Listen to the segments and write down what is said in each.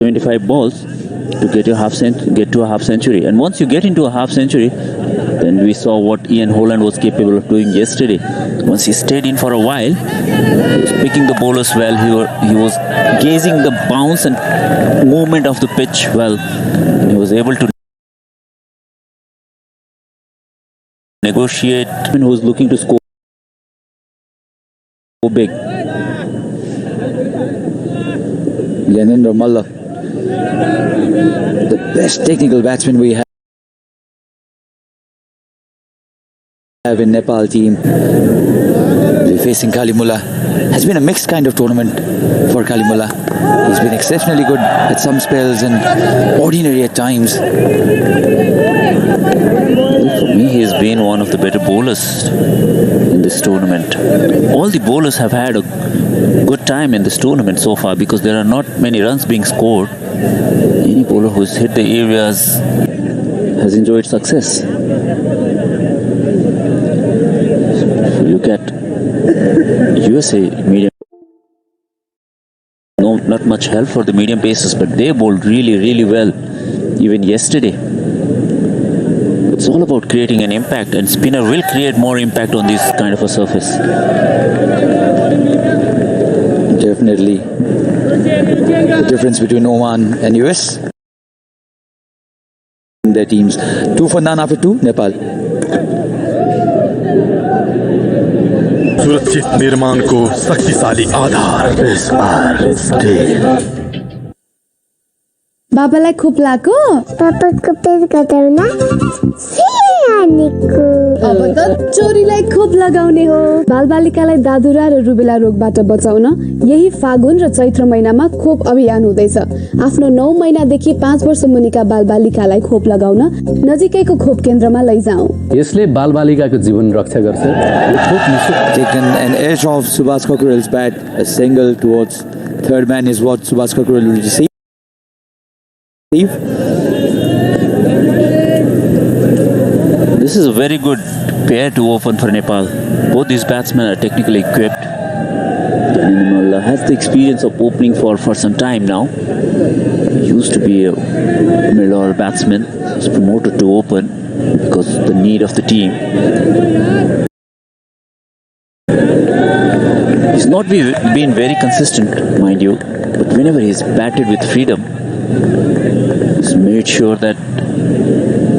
75 balls to get to a half century. And once you get into a half century, then we saw what Ian Holland was capable of doing yesterday. Once he stayed in for a while, he was picking the bowlers well. He was gauging the bounce and movement of the pitch well. He was able to negotiate. Who was looking to score big. Gyanendra Malla, the best technical batsman we have in Nepal team. We're facing Kalimulla. Has been a mixed kind of tournament for Kalimulla. He's been exceptionally good at some spells and ordinary at times. For me, he's been one of the better bowlers in this tournament. All the bowlers have had a good time in this tournament so far because there are not many runs being scored. Any bowler who's hit the areas has enjoyed success. If you look at USA medium, not much help for the medium pacers, but they bowled really well even yesterday. It's all about creating an impact, and spinner will create more impact on this kind of a surface. Definitely. The difference between Oman and US. Their teams. 2 for none after 2, Nepal. सुरक्षित निर्माण को शक्तिशाली आधार बाबालाई खोप लाग्यो पापाको पेट घटाउन सियानीको अब त चोरीलाई खोप लगाउने हो बालबालिकालाई दादुरा र रुबेला रोगबाट बचाउन यही फागुन र चैत्र महिनामा खोप अभियान हुँदैछ आफ्नो 9 महिनादेखि 5 वर्ष मुनिका बालबालिकालाई खोप लगाउन नजिकैको खोप केन्द्रमा लैजाऊ यसले बालबालिकाको जीवन रक्षा गर्छ खोप निशुल्क Taken an edge of Subhash Kakurel's bat, a single towards third man is what Subhash Kakurel will receive. This is a very good pair to open for Nepal. Both these batsmen are technically equipped. Gyanendra Malla has the experience of opening for some time now. He used to be a middle-order batsman. He was promoted to open because of the need of the team. He's not been very consistent, mind you, but whenever he's batted with freedom, he's made sure that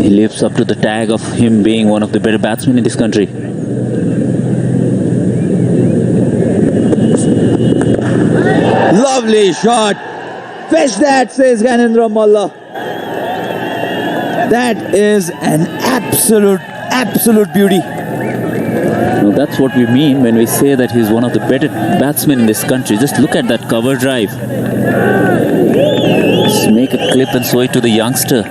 he lives up to the tag of him being one of the better batsmen in this country. Lovely shot. Fetch that, says Gyanendra Malla. That is an absolute beauty. Now that's what we mean when we say that he's one of the better batsmen in this country. Just look at that cover drive. Just make a clip and show it to the youngster.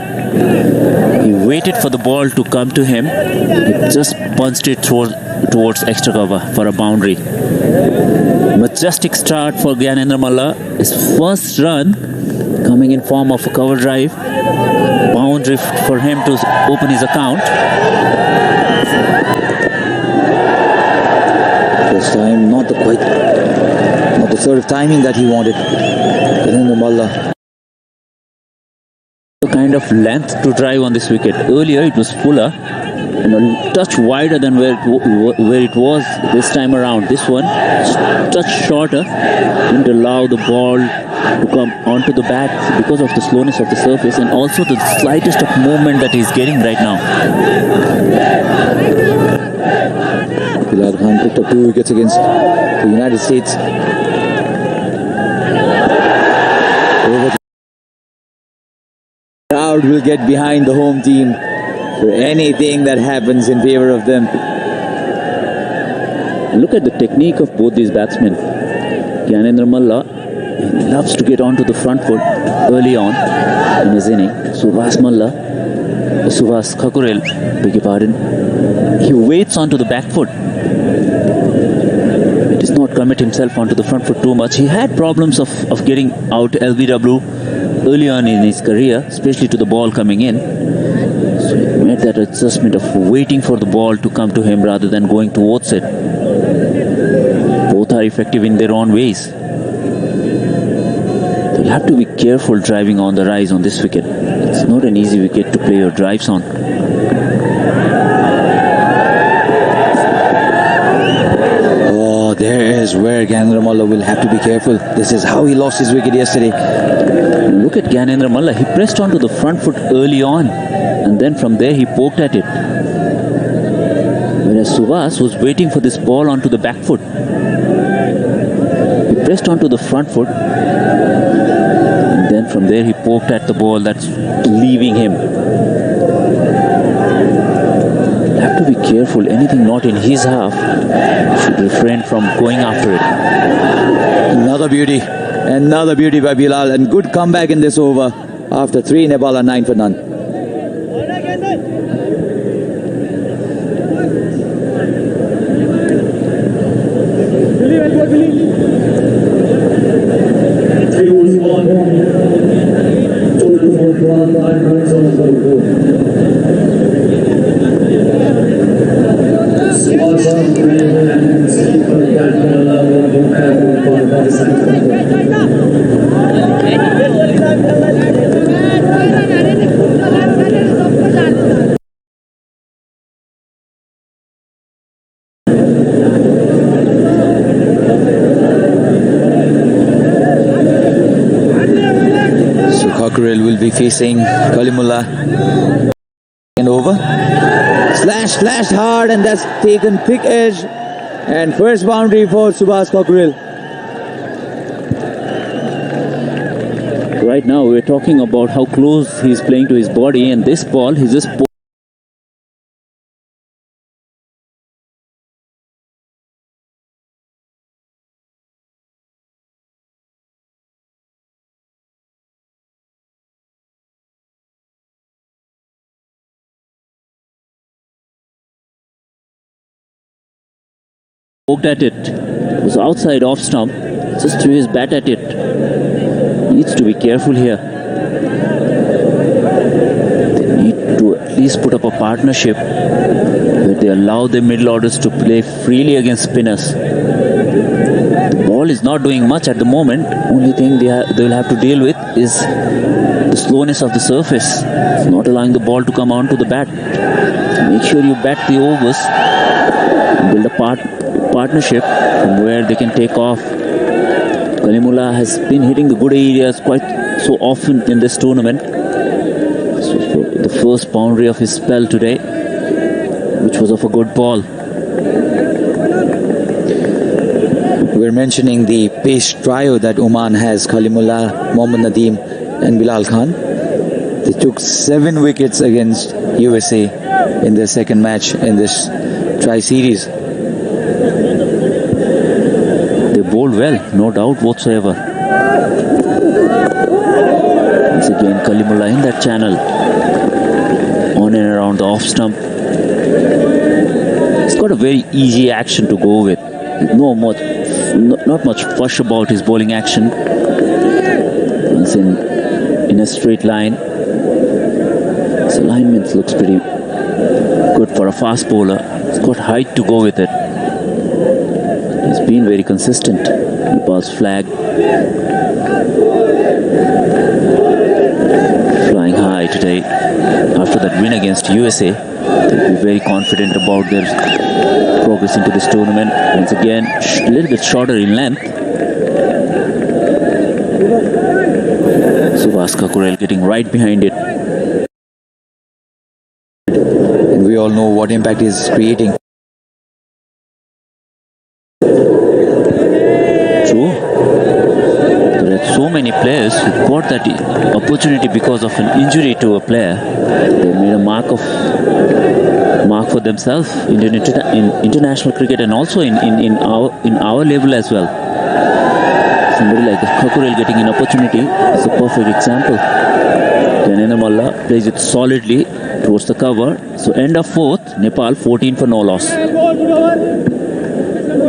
He waited for the ball to come to him. He just punched it towards extra cover for a boundary. Majestic start for Gyanendra Malla. His first run coming in form of a cover drive. Boundary for him to open his account. This time, not the sort of timing that he wanted. Gyanendra Malla. The kind of length to drive on this wicket. Earlier it was fuller and a touch wider than where it was this time around. This one just a touch shorter, didn't allow the ball to come onto the bat because of the slowness of the surface and also the slightest of movement that he's getting right now. Bilal Khan picked up 2 wickets against the United States. The crowd will get behind the home team for anything that happens in favor of them. Look at the technique of both these batsmen. Gyanendra Malla loves to get onto the front foot early on in his inning. Subhash Kakurel, beg your pardon, he waits onto the back foot. He does not commit himself onto the front foot too much. He had problems of getting out LBW early on in his career, especially to the ball coming in. So he made that adjustment of waiting for the ball to come to him rather than going towards it. Both are effective in their own ways. The have to be careful driving on the rise on this wicket. It's not an easy wicket to play your drives on. Oh, there is where Gyanendra Malla will have to be careful. This is how he lost his wicket yesterday. Look at Gyanendra Malla. He pressed onto the front foot early on, and then from there he poked at it. Whereas Subhas was waiting for this ball onto the back foot. He pressed onto the front foot, and then from there he poked at the ball that's leaving him. Have to be careful. Anything not in his half should refrain from going after it. Another beauty by Bilal, and good comeback in this over. After 3, Nepal are 9 for none. Cockerell will be facing Kalimullah. And over. Slashed hard, and that's taken thick edge. And first boundary for Subhas Cockerell. Right now we're talking about how close he's playing to his body, and this ball he's just poked at it. It was outside off stump. Just threw his bat at it. Needs to be careful here. They need to at least put up a partnership where they allow their middle orders to play freely against spinners. The ball is not doing much at the moment. Only thing they will have to deal with is the slowness of the surface. It's not allowing the ball to come onto the bat. So make sure you bat the overs and build a partnership from where they can take off. Kalimullah has been hitting the good areas quite so often in this tournament. So the first boundary of his spell today, which was of a good ball. We're mentioning the pace trio that Oman has: Kalimullah, Mohammad Nadeem and Bilal Khan. They took 7 wickets against USA in their second match in this tri-series. They bowled well, no doubt whatsoever. Once again, Kalimullah in that channel, on and around the off stump. He's got a very easy action to go with. Not much fuss about his bowling action. Once in a straight line. His alignment looks pretty good for a fast bowler. He's got height to go with it. He's been very consistent. Nepal's flag flying high today. After that win against USA, they'll be very confident about their progress into this tournament. Once again, a little bit shorter in length. Subhas Cockerell getting right behind it. And we all know what impact he's creating. True. There are so many players who got that opportunity because of an injury to a player. They made a mark for themselves in international cricket and also in our level as well. Somebody like Cockerell getting an opportunity is a perfect example. Gyanendra Malla plays it solidly towards the cover. So end of 4th, Nepal 14 for no loss.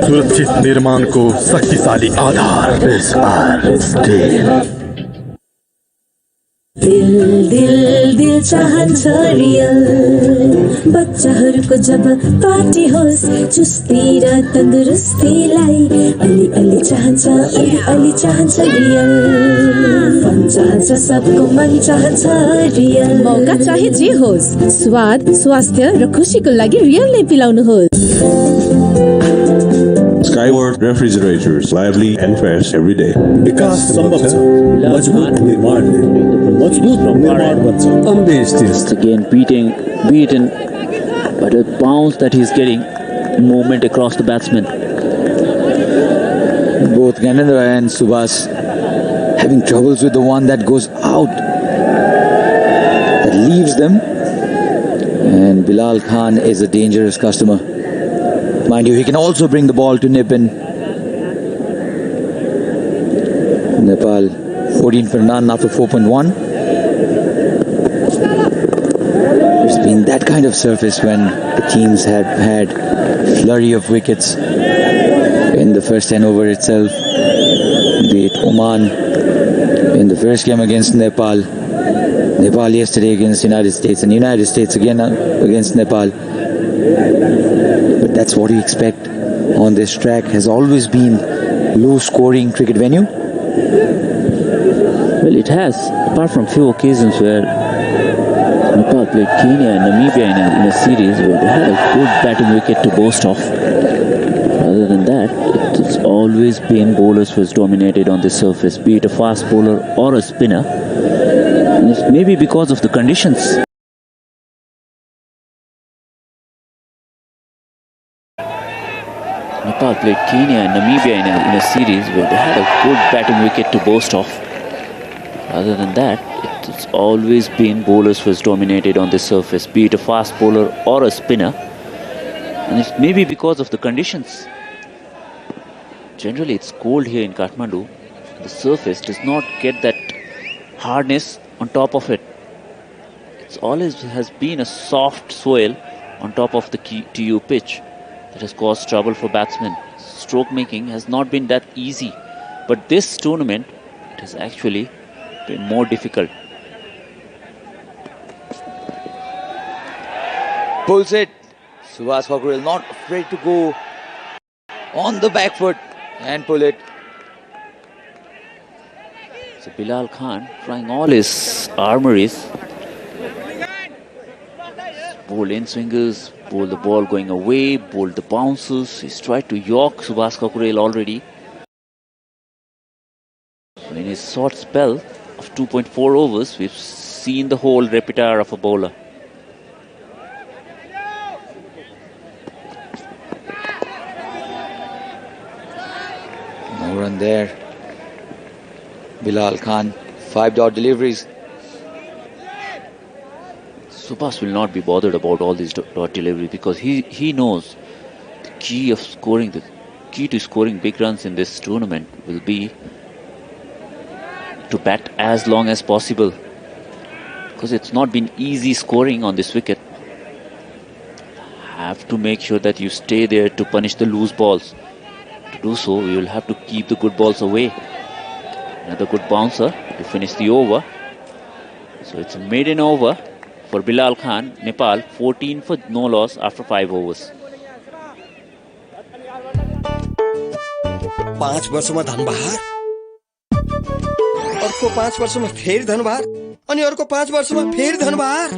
सुरक्षित निर्माण को शक्तिशाली आधार दिल दिल दिल चाहन्छ real बच्चाहरूको जब पार्टी होस् चुस्ती र तन्दुरुस्तीलाई अलि अलि चाहन्छ रियल फन चाहन्छ सबको मन चाहन्छ रियल मौका चाहे जे होस् स्वाद स्वास्थ्य र खुसीको लागि रियल नै पिलाउनुहोस् Skyward refrigerators, lively and fresh every day. विकास सम्भव छ मजबुत निर्माणले मजबुत निर्माण बन्छ अम्बेस test Again beaten, but a bounce that he's getting, movement across the batsman. Both Ganendra and Subhas having troubles with the one that goes out, that leaves them. And Bilal Khan is a dangerous customer. Mind you, he can also bring the ball to Nipin. Nepal 14 for none after 4.1. There's been that kind of surface when the teams have had flurry of wickets in the first 10 over itself. Be it Oman in the first game against Nepal, Nepal yesterday against United States, and United States again against Nepal. But that's what you expect on this track. Has always been low-scoring cricket venue. Well, it has, apart from few occasions where Nepal played Kenya and Namibia in a series where they had a good batting wicket to boast of. Other than that, it's always been bowlers who has dominated on this surface, be it a fast bowler or a spinner. And it's maybe because of the conditions. Nepal played Kenya and Namibia in a series where they had a good batting wicket to boast of. Other than that, it's always been bowlers who has dominated on this surface, be it a fast bowler or a spinner. And it's maybe because of the conditions. Generally, it's cold here in Kathmandu. The surface does not get that hardness on top of it. It's always has been a soft soil on top of the TU pitch that has caused trouble for batsmen. Stroke making has not been that easy, but this tournament it has actually been more difficult. Pulls it. Subhas Kakril not afraid to go on the back foot and pull it. So Bilal Khan trying all his armories. Bowl in swingers, bowl the ball going away, bowl the bounces. He's tried to york Subhas Kakril already. So in his short spell of 2.4 overs, we've seen the whole repertoire of a bowler. No run there. Bilal Khan, 5 dot deliveries. Subhas will not be bothered about all these dot deliveries because he knows the key to scoring big runs in this tournament will be to bat as long as possible, because it's not been easy scoring on this wicket. Have to make sure that you stay there to punish the loose balls. To do so, you will have to keep the good balls away. Another good bouncer to finish the over. So it's a maiden over for Bilal Khan. Nepal 14 for no loss after 5 overs. 5 वर्षमा धनबहार, अर्को 5 वर्षमा फेरि धनबहार, अनि अर्को 5 वर्षमा फेरि धनबहार।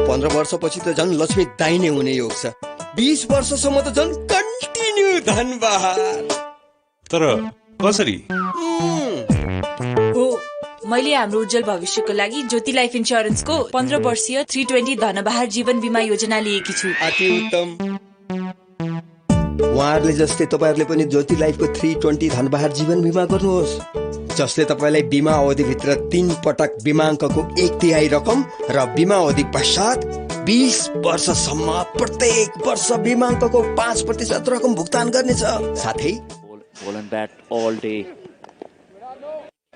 15 वर्षपछि त झन् लक्ष्मी दाहिने हुने योग छ। 20 वर्षसम्म त झन् कन्टिन्यू धनबहार। तर कसरी? मैले हाम्रो उज्जवल भविष्यको लागि ज्योति लाइफ इन्स्योरेन्सको 15 वर्षीय 320 धनबहार जीवन बीमा योजना लिएकी छु। अति उत्तम। उहाँहरूले जस्तै तपाईहरुले पनि ज्योति लाइफको 320 धनबहार जीवन बीमा गर्नुहोस्, जसले तपाईलाई बीमा अवधिभित्र 3 पटक बीमाङ्कको 1/3 रकम र बीमा अवधि पश्चात 20 वर्षसम्म प्रत्येक वर्ष बीमाङ्कको 5% रकम भुक्तान गर्नेछ। साथै Ball and bat all day.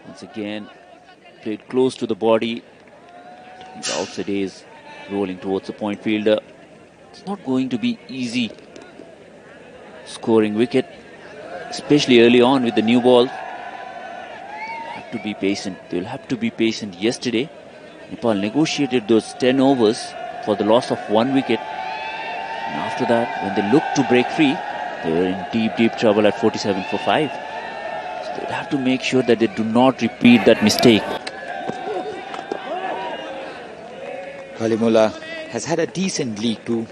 Once again, played close to the body. The outside is rolling towards the point fielder. It's not going to be easy scoring wicket, especially early on with the new ball. Have to be patient. They'll have to be patient. Yesterday, Nepal negotiated those 10 overs for the loss of 1 wicket. And after that, when they looked to break free, they were in deep trouble at 47 for 5. So they have to make sure that they do not repeat that mistake. Kalimullah has had a decent league too.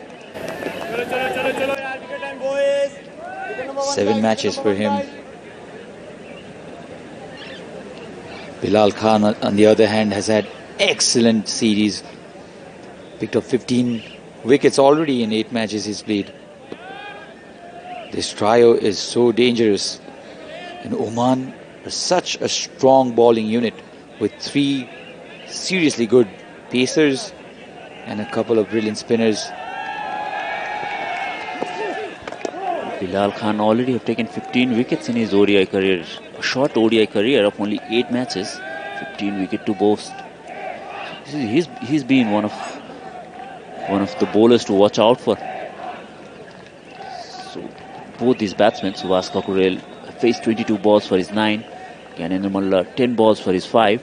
7 matches for him. Bilal Khan, on the other hand, has had excellent series. Picked up 15 wickets already in 8 matches he's played. This trio is so dangerous. And Oman are such a strong bowling unit with 3 seriously good pacers and a couple of brilliant spinners. Bilal Khan already have taken 15 wickets in his ODI career. A short ODI career of only 8 matches, 15 wicket to boast. He's been one of the bowlers to watch out for. So both these batsmen, Subhash Kakurel faced 22 balls for his 9, Gyanendra Malla 10 balls for his 5.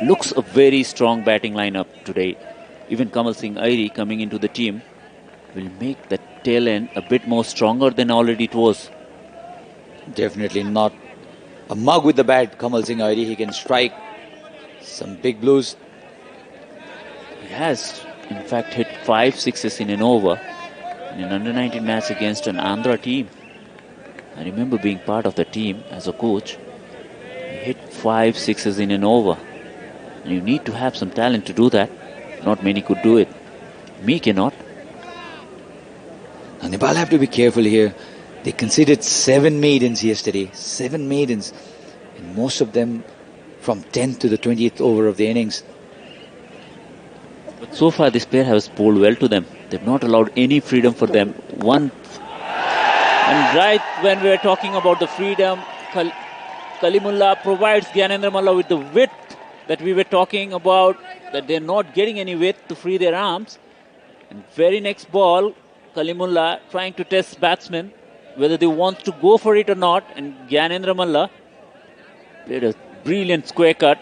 Looks a very strong batting lineup today. Even Kamal Singh Airi coming into the team will make the tail end a bit more stronger than already it was. Definitely not a mug with the bat, Kamal Singh Airi. He can strike some big blows. He has, in fact, hit 5 sixes in an over in an under-19 match against an Andhra team. I remember being part of the team as a coach. He hit 5 sixes in an over. And you need to have some talent to do that. Not many could do it. Me cannot. Now Nepal have to be careful here. They conceded 7 maidens yesterday. 7 maidens. And most of them from 10th to the 20th over of the innings. But so far this pair has bowled well to them. They've not allowed any freedom for them. And right when we were talking about the freedom, Kalimullah provides Gyanendra Malla with the width that we were talking about, that they're not getting any width to free their arms. And very next ball, Kalimullah trying to test batsmen whether they want to go for it or not, and Gyanendra Malla played a brilliant square cut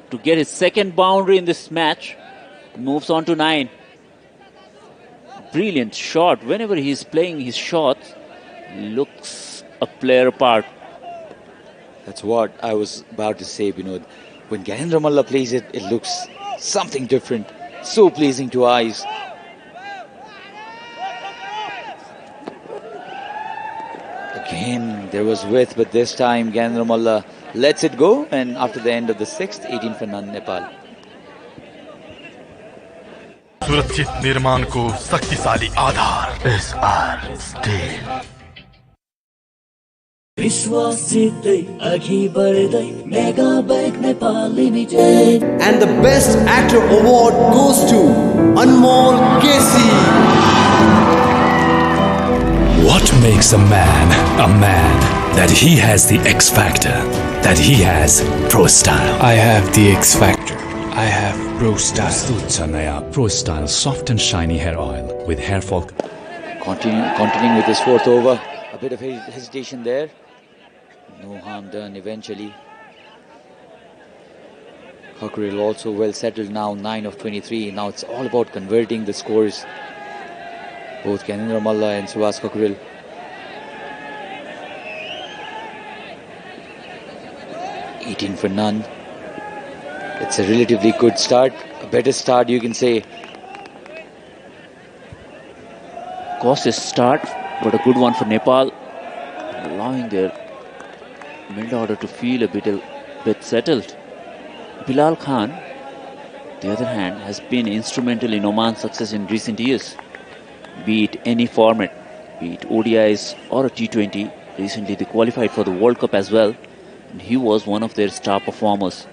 to get his second boundary in this match. Moves on to 9. Brilliant shot. Whenever he's playing his shots, he looks a player apart. That's what I was about to say, Binod. When Gyanendra Malla plays it, it looks something different. So pleasing to eyes. Again, there was width, but this time Gyanendra Malla lets it go. And after the end of the 6th, 18 for none, Nepal. सुरक्षित निर्माण को शक्तिशाली आधार SR steel विश्वासितै अघि बढ्दै mega bank Nepal limited And the best actor award goes to Anmol Kesi. What makes a man? That he has the X factor. That he has Pro Style. I have the X factor. I have Pro Style. Naya Pro Style soft and shiny hair oil with hair fall. Continuing with his 4th over. A bit of hesitation there. No harm done eventually. Cockerell also well settled now, 9 of 23. Now it's all about converting the scores. Both Gyanendra Malla and Subhash Cockerell. $18 for none. It's a relatively good start. A better start, you can say. Cautious start, but a good one for Nepal. Allowing their middle order to feel a bit settled. Bilal Khan, the other hand, has been instrumental in Oman's success in recent years. Be it any format, be it ODIs or a T20. Recently they qualified for the World Cup as well. And he was one of their star performers.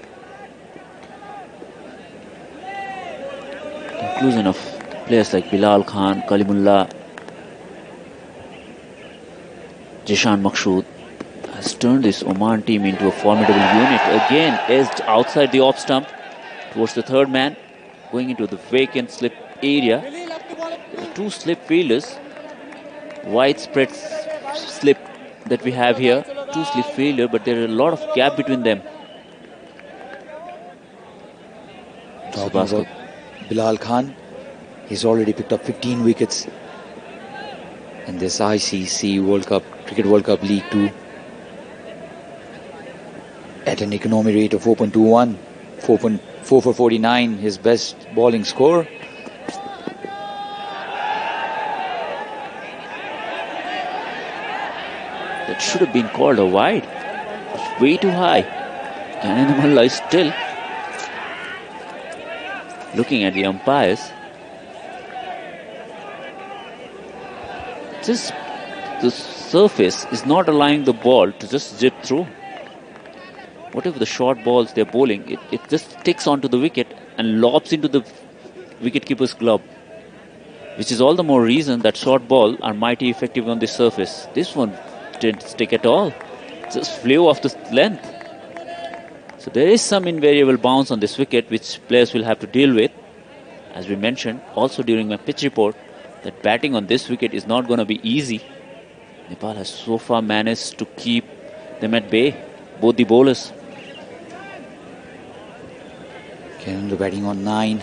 Inclusion of players like Bilal Khan, Kalimullah, Jishan Makshood has turned this Oman team into a formidable unit. Again, edged outside the off stump towards the third man, going into the vacant slip area. There are 2 slip fielders, widespread slip that we have here. 2 slip fielder, but there are a lot of gap between them. Talking about Bilal Khan, He's already picked up 15 wickets in this ICC World Cup, Cricket World Cup League 2 at an economy rate of 4.21, 4 for 49, his best bowling score. That should have been called a wide. It's way too high. Kananamalla is still looking at the umpires. Just the surface is not allowing the ball to just zip through. Whatever the short balls they're bowling, it just sticks onto the wicket and lobs into the wicketkeeper's glove, which is all the more reason that short balls are mighty effective on this surface. This one didn't stick at all. Just flew off the length. So there is some invariable bounce on this wicket which players will have to deal with. As we mentioned also during my pitch report, that batting on this wicket is not going to be easy. Nepal has so far managed to keep them at bay, both the bowlers. Canada batting on 9.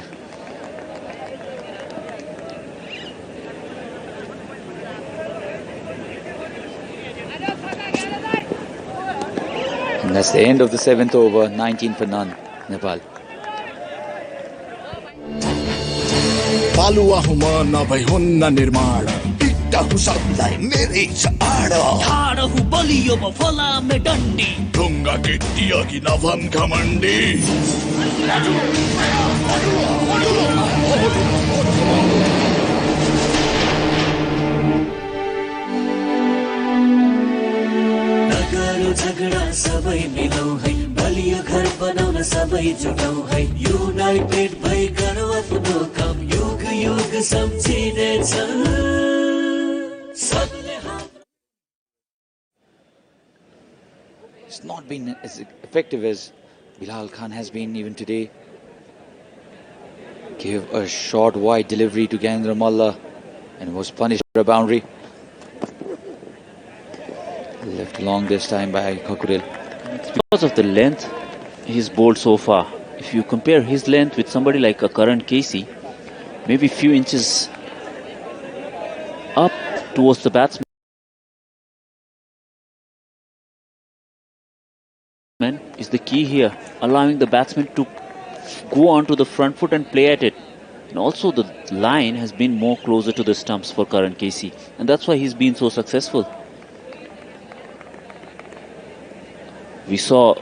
And that's the end of the 7th over, 19 for none, Nepal. पालुवा हुँ म नभई हुन्न निर्माण पिट्टा हुँ सबलाई मेरै चाड ठाड हुँ बलियो म फलामे डन्डी ढुङ्गा केटी अघि नभन् घमण्डी नगरो झगडा सबै मिलौ है बलियो घर बनाउन सबै जुटौ है युनाइटेड भई गरौ आफ्नो काम युग युग सम्झिनेछ सबले It's not been as effective as Bilal Khan has been even today. Gave a short wide delivery to Gyanendra Malla and was punished for a boundary. Left long this time by Kakurel. Because of the length he's bowled so far. If you compare his length with somebody like a Karan Casey, maybe a few inches up towards the batsman is the key here, allowing the batsman to go onto the front foot and play at it. And also the line has been more closer to the stumps for Karan Casey, and that's why he's been so successful. We saw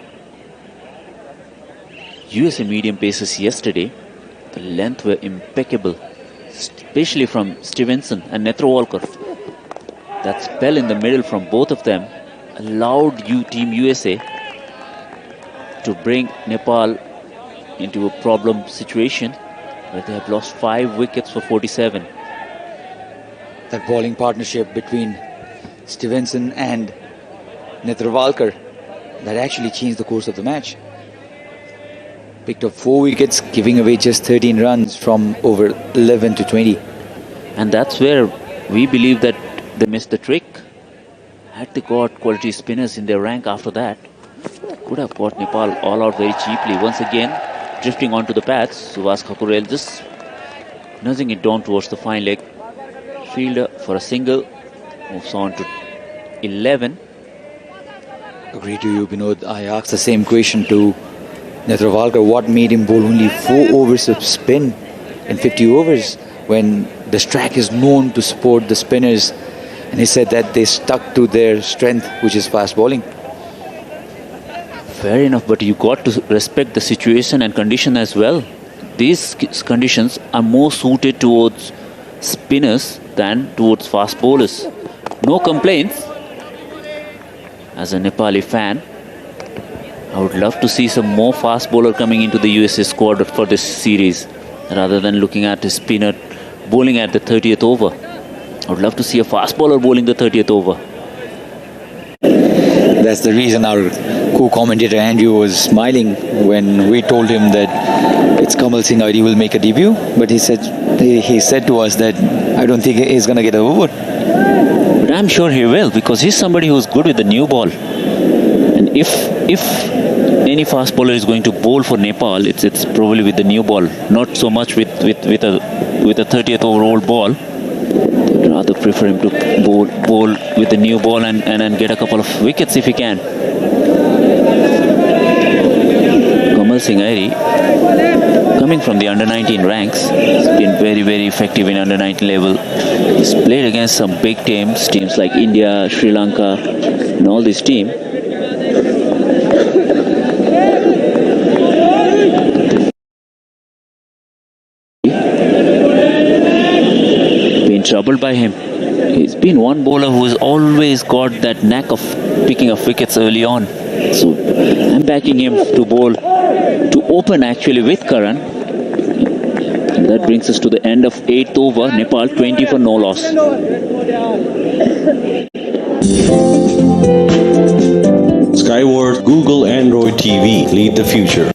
USA medium paces yesterday. The length were impeccable, especially from Stevenson and Netrowalkar. That spell in the middle from both of them allowed Team USA to bring Nepal into a problem situation where they have lost 5 wickets for 47. That bowling partnership between Stevenson and Netrowalkar that actually changed the course of the match. Picked up 4 wickets, giving away just 13 runs from over 11 to 20. And that's where we believe that they missed the trick. Had they got quality spinners in their rank after that, could have got Nepal all out very cheaply. Once again, drifting onto the pads, Subhash Kakurel just nudging it down towards the fine leg. Fielder for a single, moves on to 11. Agree to you, Binod. I asked the same question to Netrowalkar. What made him bowl only 4 overs of spin in 50 overs when this track is known to support the spinners? And he said that they stuck to their strength, which is fast bowling. Fair enough, but you got to respect the situation and condition as well. These conditions are more suited towards spinners than towards fast bowlers. No complaints. As a Nepali fan, I would love to see some more fast bowler coming into the USA squad for this series, rather than looking at a spinner bowling at the 30th over. I would love to see a fast bowler bowling the 30th over. That's the reason our co-commentator Andrew was smiling when we told him that it's Kamal Singh Airi will make a debut. But he said to us that I don't think he's going to get a over. But I'm sure he will, because he's somebody who's good with the new ball. And if any fast bowler is going to bowl for Nepal, it's probably with the new ball, not so much with a 30th over old ball. I'd rather prefer him to bowl with the new ball and get a couple of wickets if he can. Kamal Singh Airi, coming from the under-19 ranks, he's been very, very effective in under-19 level. He's played against some big teams like India, Sri Lanka, and all this team. Been troubled by him. He's been one bowler who has always got that knack of picking up wickets early on. So I'm backing him to bowl, to open actually with Karan. And that brings us to the end of 8th over. Nepal 20 for no loss. Skyward Google Android TV. Lead the future.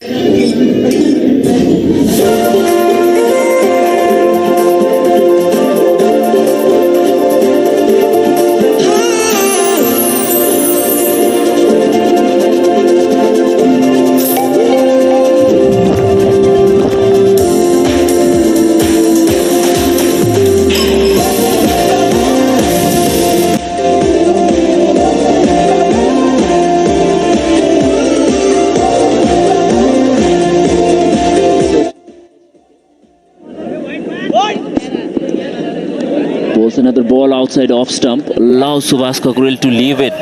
Bowls another ball outside off stump. Allows Subhash Kakuril to leave it.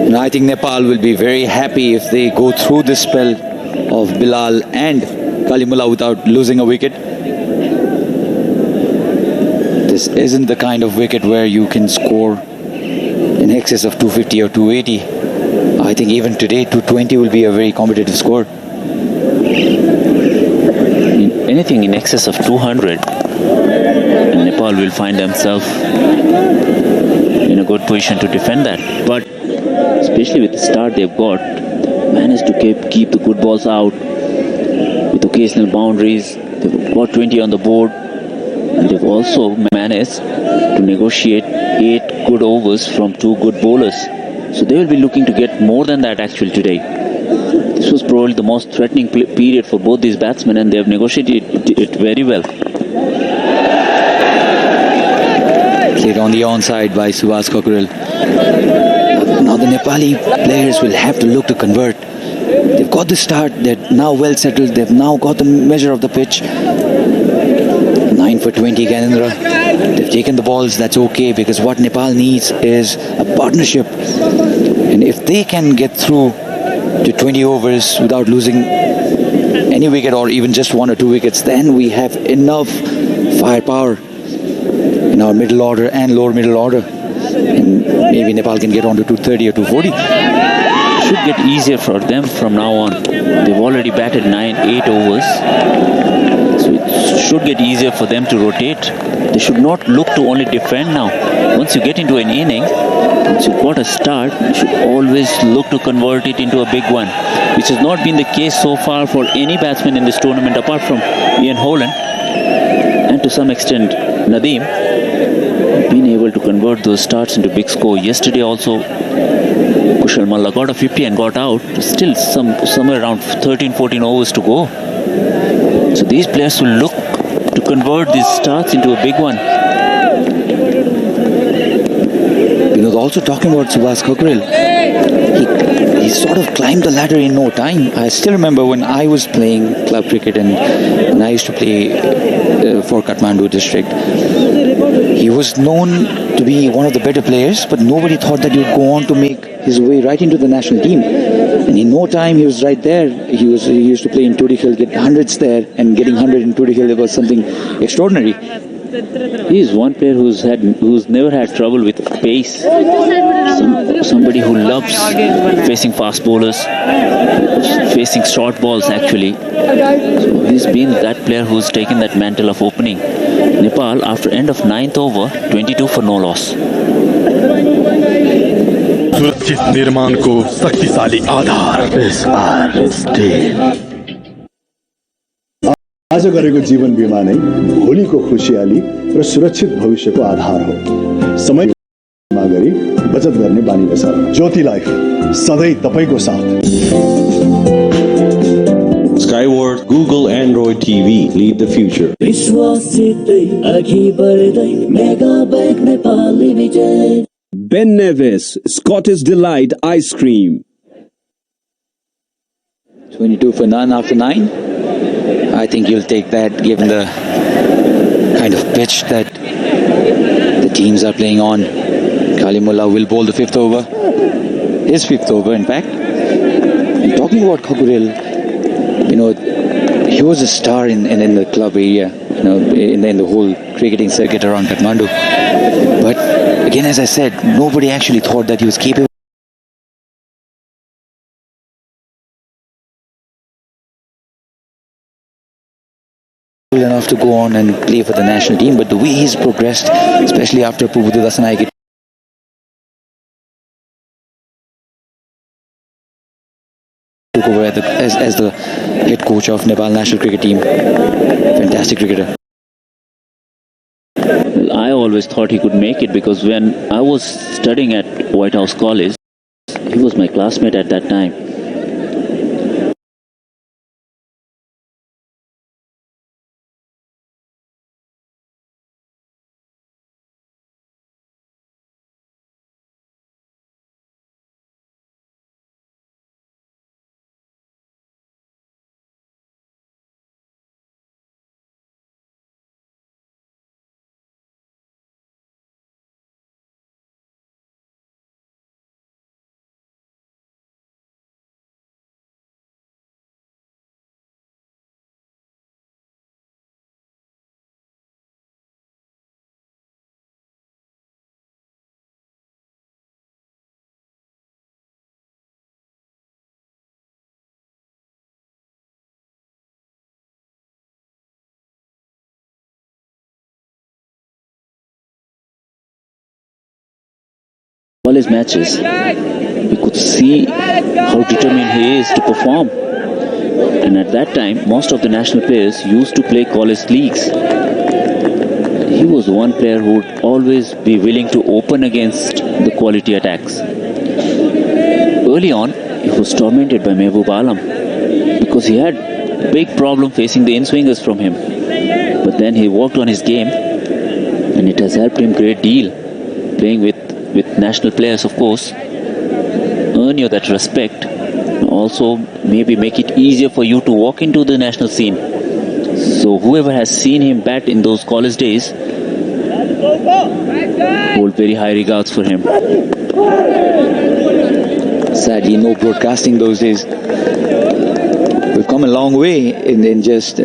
And I think Nepal will be very happy if they go through this spell of Bilal and Kalimullah without losing a wicket. This isn't the kind of wicket where you can score in excess of 250 or 280. I think even today 220 will be a very competitive score. Anything in excess of 200, and Nepal will find themselves in a good position to defend that. But especially with the start they've got, managed to keep the good balls out with occasional boundaries. They've got 20 on the board, and they've also managed to negotiate 8 good overs from 2 good bowlers. So they will be looking to get more than that actually today. This was probably the most threatening period for both these batsmen, and they have negotiated it very well. Played on the onside by Subhash Kakuril. Now the Nepali players will have to look to convert. They've got the start, they're now well settled, they've now got the measure of the pitch. 9 for 20, Ganendra. They've taken the balls, that's okay, because what Nepal needs is a partnership. And if they can get through to 20 overs without losing any wicket or even just 1 or 2 wickets, then we have enough firepower in our middle order and lower middle order. And maybe Nepal can get on to 230 or 240. Should get easier for them from now on. They've already batted 8 overs. So it should get easier for them to rotate. They should not look to only defend now. Once you get into an inning, once you've got a start, you should always look to convert it into a big one, which has not been the case so far for any batsman in this tournament apart from Ian Holland and to some extent Nadeem. Been able to convert those starts into big score. Yesterday also Kushal Malla got a 50 and got out. Still somewhere around 13-14 overs to go. So these players will look to convert these starts into a big one. Also talking about Subhash Kakuril, he sort of climbed the ladder in no time. I still remember when I was playing club cricket and I used to play for Kathmandu district. He was known to be one of the better players, but nobody thought that he would go on to make his way right into the national team. And in no time, he was right there. He used to play in Tutikhil, get hundreds there, and getting 100 in Tutikhil was something extraordinary. He is one player who's never had trouble with pace. Somebody who loves facing fast bowlers, facing short balls actually. So he's been that player who's taken that mantle of opening. Nepal, after end of 9th over, 22 for no loss. सुरक्षित निर्माण को शक्तिशाली आधार आज गरेको जीवन बीमा नै भोलिको खुशियाली र सुरक्षित भविष्यको आधार हो। समय गरी बचत गर्ने बानी बस ज्योति लाइफ सधैँ तपाईको साथ Skyward, Google Android TV, lead the future. विश्वासितै अघि बढ्दै mega bank Nepal limited Ben Nevis, Scottish Delight Ice Cream. 22 for none after 9. I think you'll take that given the kind of pitch that the teams are playing on. Kalimullah will bowl the fifth over. His fifth over, in fact. And talking about Khakuril, you know, he was a star in the club area, you know, in the whole cricketing circuit around Kathmandu. But again, as I said, nobody actually thought that he was capable enough to go on and play for the national team. But the way he's progressed, especially after Pubudu Dasanayake took over as the head coach of Nepal national cricket team. Fantastic cricketer. I always thought he could make it because when I was studying at White House College, he was my classmate at that time. All his matches, we could see how determined he is to perform. And at that time, most of the national players used to play college leagues. He was one player who would always be willing to open against the quality attacks. Early on, he was tormented by Mehboob Alam because he had a big problem facing the in-swingers from him. But then he worked on his game and it has helped him a great deal. Playing with national players, of course, earn you that respect. Also, maybe make it easier for you to walk into the national scene. So whoever has seen him bat in those college days, hold very high regards for him. Sadly, no broadcasting those days. We've come a long way in just